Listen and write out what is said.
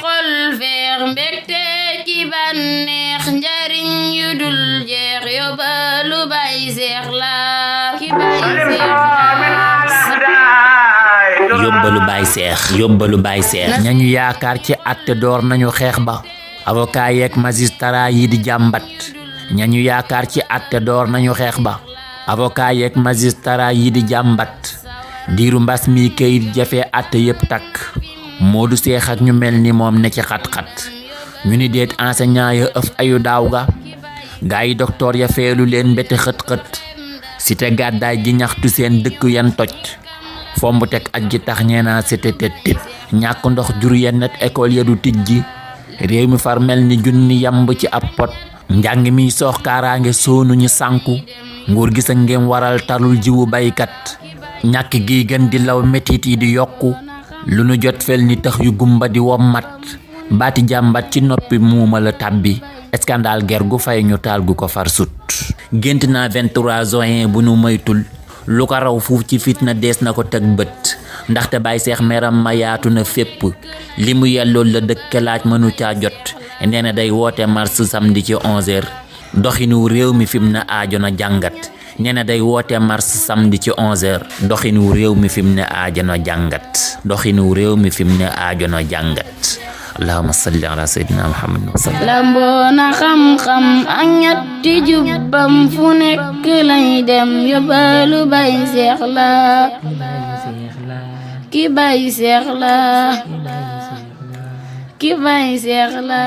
xol feex mbégte ci bànneex njariñ yu dul jeex yóbbalu Baay Seex la ki Baay Seex yóbbalu Baay Seex ñañu yaakaar ci àtte door nañu xeex ba avocat yeeg magistrat yi di jàmbat ñañu yaakaar ci àtte door nañu xeex ba avocat yeeg magistrat yi di jàmbat diiru mbas mi kayit jafe àtte yépp takk Modou Seex ak ñu mel ni moom ne ci xat-xat ñu ni déet enseignant ya ëf ayu daaw ga gaa yi docteur ya feelu leen mbete xët-xët cité gàddaay gi ñaxtu seen dëkk yan toj fomb teg aj ji tax ñeena cité tet ñàkk ndox jur yenn école ya du tijji réew mi far mel ni junni yamb ci ab pot njàng mi soox kaaraange soonu ñu sànku nguur gi sa ngeen waral talul jiwu baykat ñàkk gi gën di law metit yi di yokku lu nu jot fel ni tax yu gumba di wommat baati jàmbat ci noppi muuma la tàbbi scandale ger gu fay ñu taal gu ko far sut gént naa 23 juin bu nu moytul lu ko raw fuuf ci fitna dees na ko teg bët ndaxte Baay Seex meram ma yaatu na fépp li mu yellool la dëkk laaj mënu caa jot nee na day woote mars samedi ci 11h doxinu réew mi fi mu ne aajo na jàngat nee na day woote mars samedi ci 11h doxinu réew mi fi mu ne aajo na jàngat doxinu réew mi fi mu ne aajo na jàngat allahumma salli ala sayyidina muhammad wa sallam lamboona xam-xam ak ñetti jubbam fu nekk lay dem yóbbalu Baay Seex la ki Baay Seex la ki Baay Seex la